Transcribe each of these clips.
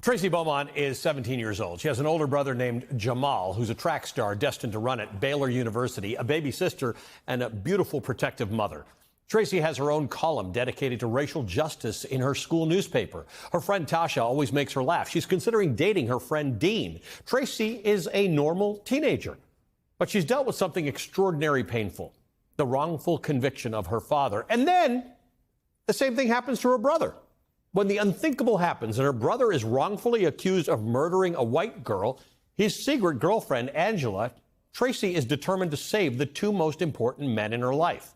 Tracy Beaumont is 17 years old. She has an older brother named Jamal, who's a track star destined to run at Baylor University, a baby sister, and a beautiful protective mother. Tracy has her own column dedicated to racial justice in her school newspaper. Her friend Tasha always makes her laugh. She's considering dating her friend Dean. Tracy is a normal teenager, but she's dealt with something extraordinarily painful, the wrongful conviction of her father. And then the same thing happens to her brother. When the unthinkable happens and her brother is wrongfully accused of murdering a white girl, his secret girlfriend, Angela, Tracy is determined to save the two most important men in her life.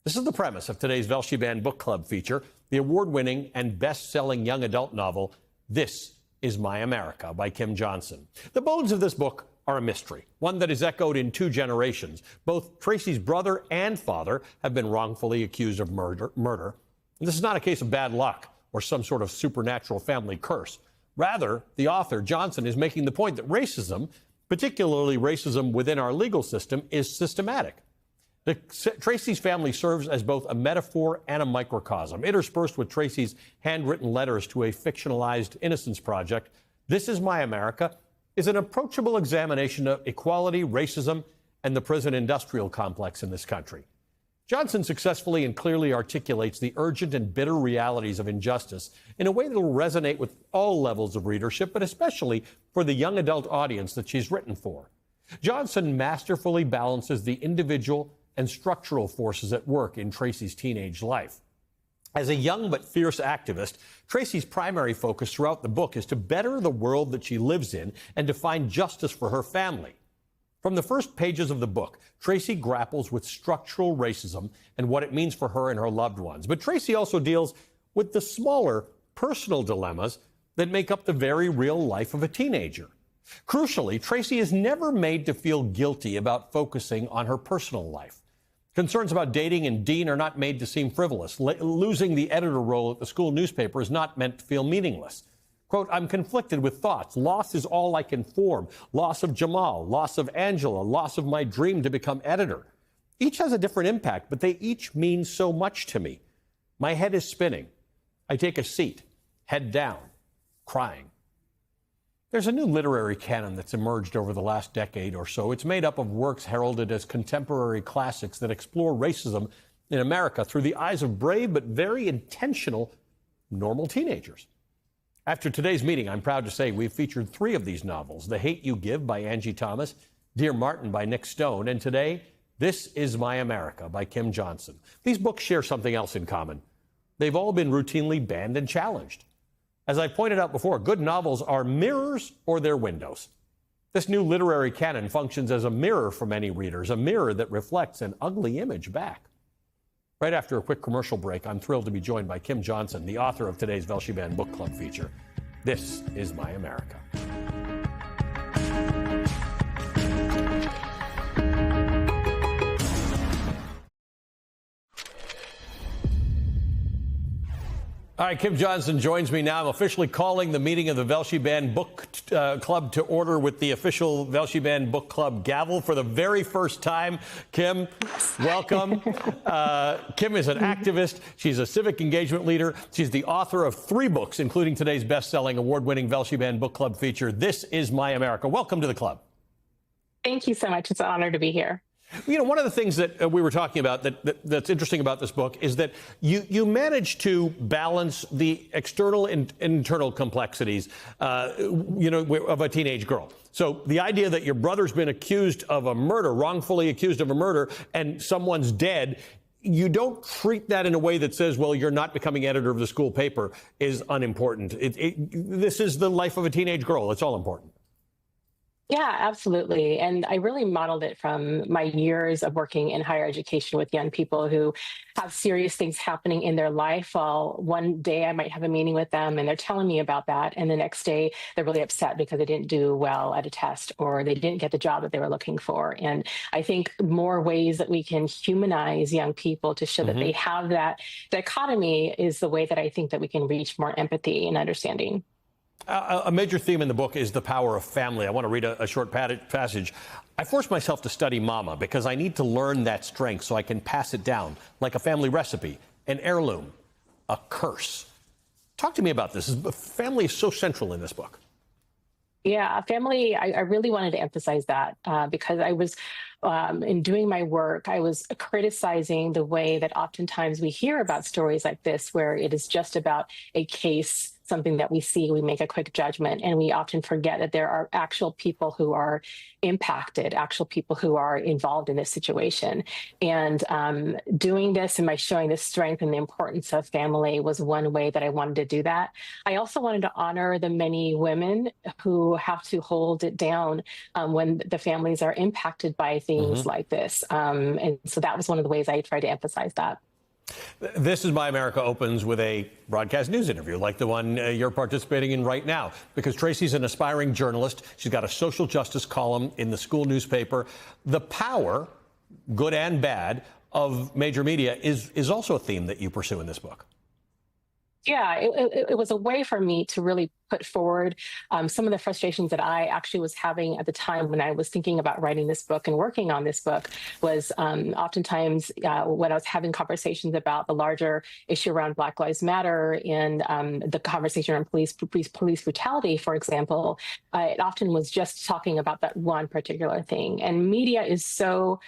This is the premise of today's Velshi Band Book Club feature, the award-winning and best-selling young adult novel, This Is My America by Kim Johnson. The bones of this book are a mystery, one that is echoed in two generations. Both Tracy's brother and father have been wrongfully accused of murder. And this is not a case of bad luck or some sort of supernatural family curse. Rather, the author, Johnson, is making the point that racism, particularly racism within our legal system, is systematic. Tracy's family serves as both a metaphor and a microcosm. Interspersed with Tracy's handwritten letters to a fictionalized Innocence Project, This Is My America is an approachable examination of equality, racism, and the prison industrial complex in this country. Johnson successfully and clearly articulates the urgent and bitter realities of injustice in a way that will resonate with all levels of readership, but especially for the young adult audience that she's written for. Johnson masterfully balances the individual and structural forces at work in Tracy's teenage life. As a young but fierce activist, Tracy's primary focus throughout the book is to better the world that she lives in and to find justice for her family. From the first pages of the book, Tracy grapples with structural racism and what it means for her and her loved ones. But Tracy also deals with the smaller, personal dilemmas that make up the very real life of a teenager. Crucially, Tracy is never made to feel guilty about focusing on her personal life. Concerns about dating and Dean are not made to seem frivolous. Losing the editor role at the school newspaper is not meant to feel meaningless. Quote, I'm conflicted with thoughts. Loss is all I can form. Loss of Jamal, loss of Angela, loss of my dream to become editor. Each has a different impact, but they each mean so much to me. My head is spinning. I take a seat, head down, crying. There's a new literary canon that's emerged over the last decade or so. It's made up of works heralded as contemporary classics that explore racism in America through the eyes of brave but very intentional, normal teenagers. After today's meeting, I'm proud to say we've featured 3 of these novels: The Hate You Give by Angie Thomas, Dear Martin by Nick Stone, and today, This Is My America by Kim Johnson. These books share something else in common. They've all been routinely banned and challenged. As I pointed out before, good novels are mirrors or they're windows. This new literary canon functions as a mirror for many readers, a mirror that reflects an ugly image back. Right after a quick commercial break, I'm thrilled to be joined by Kim Johnson, the author of today's Velshi Band Book Club feature, This Is My America. All right, Kim Johnson joins me now. I'm officially calling the meeting of the Velshi Band Book Club to order with the official Velshi Band Book Club gavel for the very first time. Kim, welcome. Kim is an activist. She's a civic engagement leader. She's the author of 3 books, including today's best-selling, award-winning Velshi Band Book Club feature, This Is My America. Welcome to the club. Thank you so much. It's an honor to be here. You know, one of the things that we were talking about that's interesting about this book is that you managed to balance the external and internal complexities, of a teenage girl. So the idea that your brother's been accused of a murder, wrongfully accused of a murder, and someone's dead, you don't treat that in a way that says, well, you're not becoming editor of the school paper is unimportant. This is the life of a teenage girl. It's all important. Yeah, absolutely. And I really modeled it from my years of working in higher education with young people who have serious things happening in their life. While one day I might have a meeting with them and they're telling me about that. And the next day they're really upset because they didn't do well at a test or they didn't get the job that they were looking for. And I think more ways that we can humanize young people to show that they have that dichotomy is the way that I think that we can reach more empathy and understanding. A major theme in the book is the power of family. I want to read a short passage. I forced myself to study Mama because I need to learn that strength so I can pass it down like a family recipe, an heirloom, a curse. Talk to me about this. Family is so central in this book. Yeah, family, I really wanted to emphasize that because I was, in doing my work, I was criticizing the way that oftentimes we hear about stories like this, where it is just about a case, something that we see, we make a quick judgment, and we often forget that there are actual people who are impacted, actual people who are involved in this situation. And doing this and by showing the strength and the importance of family was one way that I wanted to do that. I also wanted to honor the many women who have to hold it down when the families are impacted by things like this. And so that was one of the ways I tried to emphasize that. This is My America Opens with a broadcast news interview like the one you're participating in right now, because Tracy's an aspiring journalist. She's got a social justice column in the school newspaper. The power, good and bad, of major media is also a theme that you pursue in this book. Yeah, it was a way for me to really put forward some of the frustrations that I actually was having at the time when I was thinking about writing this book and working on this book. Was oftentimes when I was having conversations about the larger issue around Black Lives Matter and the conversation around police brutality, for example, it often was just talking about that one particular thing. And media is so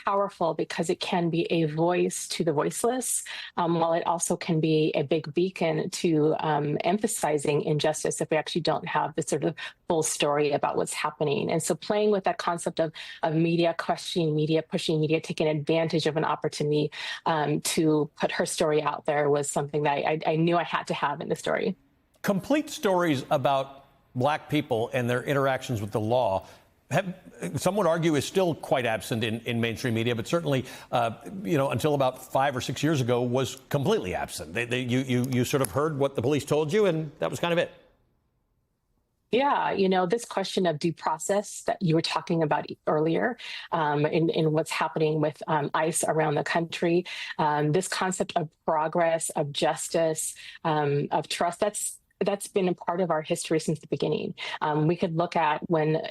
powerful because it can be a voice to the voiceless, while it also can be a big beacon to emphasizing injustice if we actually don't have the sort of full story about what's happening. And so playing with that concept of media, questioning media, pushing media, taking advantage of an opportunity to put her story out there was something that I knew I had to have in the story. Complete stories about Black people and their interactions with the law some would argue is still quite absent in mainstream media, but certainly, until about 5 or 6 years ago, was completely absent. You sort of heard what the police told you, and that was kind of it. Yeah, this question of due process that you were talking about earlier in what's happening with ICE around the country, this concept of progress, of justice, of trust, that's been a part of our history since the beginning. We could look at when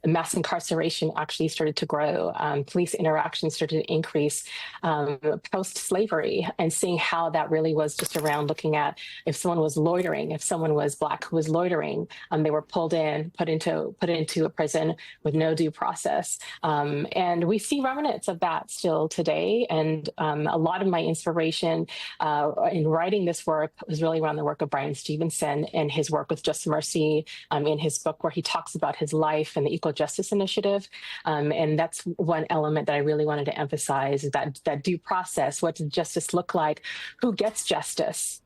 mass incarceration actually started to grow, police interactions started to increase post-slavery, and seeing how that really was just around looking at if someone was loitering, if someone was Black who was loitering, they were pulled in, put into a prison with no due process. And we see remnants of that still today. And a lot of my inspiration in writing this work was really around the work of Bryan Stevenson and his work with Just Mercy in his book, where he talks about his life and the Equal Justice Initiative. And that's one element that I really wanted to emphasize, is that due process. What does justice look like? Who gets justice?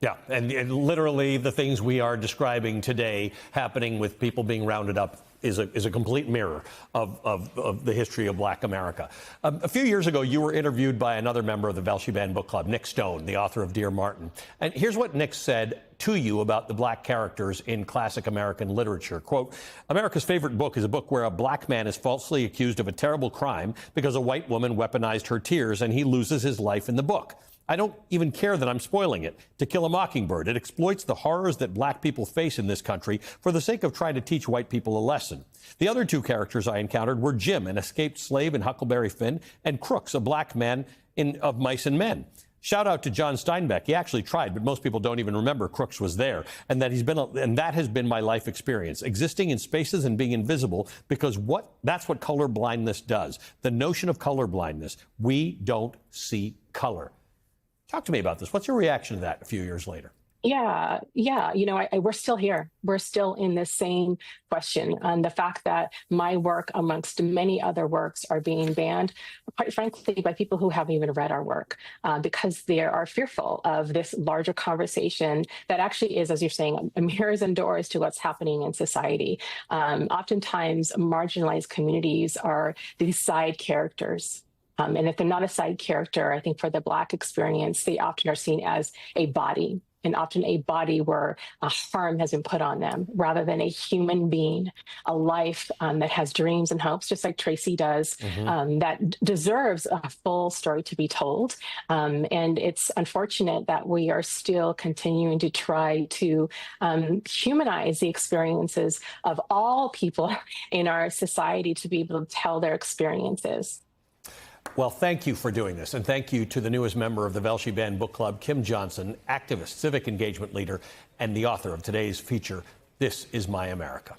Yeah, and literally the things we are describing today happening with people being rounded up is a complete mirror of the history of Black America. A few years ago, you were interviewed by another member of the Belsheband Book Club, Nick Stone, the author of Dear Martin. And here's what Nick said to you about the Black characters in classic American literature. Quote, America's favorite book is a book where a Black man is falsely accused of a terrible crime because a white woman weaponized her tears, and he loses his life in the book. I don't even care that I'm spoiling it. To Kill a Mockingbird, it exploits the horrors that Black people face in this country for the sake of trying to teach white people a lesson. The other two characters I encountered were Jim, an escaped slave in Huckleberry Finn, and Crooks, a Black man of Mice and Men. Shout out to John Steinbeck. He actually tried, but most people don't even remember Crooks was there. And that has been my life experience, existing in spaces and being invisible, because that's what color blindness does. The notion of color blindness. We don't see color. Talk to me about this. What's your reaction to that a few years later? Yeah. We're still here. We're still in this same question. And the fact that my work, amongst many other works, are being banned, quite frankly, by people who haven't even read our work, because they are fearful of this larger conversation that actually is, as you're saying, mirrors and doors to what's happening in society. Oftentimes, marginalized communities are these side characters. And if they're not a side character, I think for the Black experience, they often are seen as a body, and often a body where a harm has been put on them, rather than a human being, a life that has dreams and hopes, just like Tracy does, that deserves a full story to be told. And it's unfortunate that we are still continuing to try to humanize the experiences of all people in our society to be able to tell their experiences. Well, thank you for doing this. And thank you to the newest member of the Velshi Band Book Club, Kim Johnson, activist, civic engagement leader, and the author of today's feature, This Is My America.